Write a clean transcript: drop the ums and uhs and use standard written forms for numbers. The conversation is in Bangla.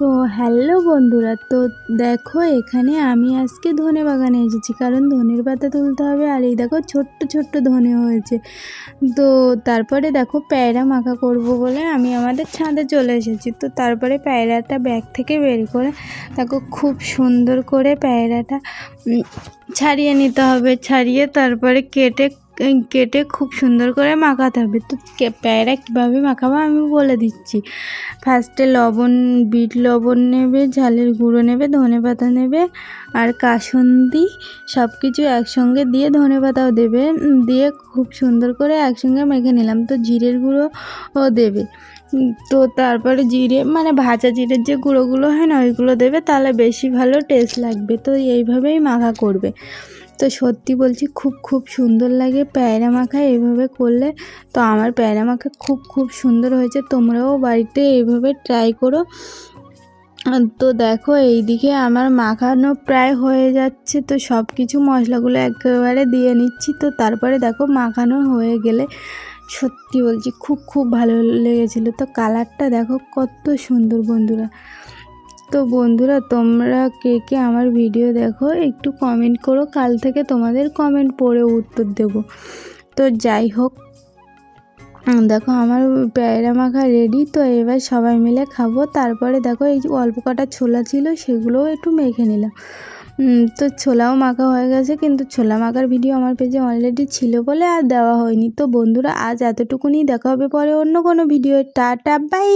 তো হ্যালো বন্ধুরা, তো দেখো এখানে আমি আজকে ধনে বাগানে এসেছি, কারণ ধনের পাতা তুলতে হবে। আর এই দেখো ছোট্ট ছোট্ট ধনে হয়েছে। তো তারপরে দেখো প্যায়রা মাখা করব বলে আমি আমাদের ছাদে চলে এসেছি। তো তারপরে প্যায়রাটা ব্যাগ থেকে বের করে দেখো খুব সুন্দর করে প্যায়রাটা ছাড়িয়ে নিতে হবে। ছাড়িয়ে তারপরে কেটে কেটে খুব সুন্দর করে মাখাতে হবে। তো প্যায়রা কীভাবে মাখাবো আমি বলে দিচ্ছি। ফার্স্টে বিট লবণ নেবে, ঝালের গুঁড়ো নেবে, ধনেপাতা নেবে আর কাসুন্দি সব কিছু একসঙ্গে দিয়ে ধনেপাতাও দেবে, দিয়ে খুব সুন্দর করে একসঙ্গে মেখে নিলাম। তো জিরের গুঁড়ো দেবে। তো তারপরে জিরে মানে ভাজা জিরের যে গুঁড়োগুলো হয় না, ওইগুলো দেবে, তাহলে বেশি ভালো টেস্ট লাগবে। তো এইভাবেই মাখা করবে। তো সত্যি বলছি খুব সুন্দর লাগে প্যায়রা মাখা এইভাবে করলে। তো আমার প্যায়রা মাখা খুব সুন্দর হয়েছে, তোমরাও বাড়িতে এইভাবে ট্রাই করো। তো দেখো এইদিকে আমার মাখানো প্রায় হয়ে যাচ্ছে। তো সব কিছু মশলাগুলো একেবারে দিয়ে নিচ্ছি। তো তারপরে দেখো মাখানো হয়ে গেলে সত্যি বলছি খুব ভালো লেগেছিলো। তো কালারটা দেখো কত সুন্দর বন্ধুরা। তো বন্ধুরা তোমরা কে কে আমার ভিডিও দেখো একটু কমেন্ট করো, কাল থেকে তোমাদের কমেন্ট পড়ে উত্তর দেব। তো যাই হোক, দেখো আমার প্যায়রা মাখা রেডি। তো এবার সবাই মিলে খাবো। তারপরে দেখো এই যে অল্প কটা ছোলা ছিল সেগুলোও একটু মেখে নিলাম। তো ছোলাও মাখা হয়ে গেছে, কিন্তু ছোলা মাখার ভিডিও আমার পেজে অলরেডি ছিল বলে আর দেওয়া হয়নি। তো বন্ধুরা আজ এতটুকুনি, দেখা হবে পরে অন্য কোনো ভিডিও। Tata bye.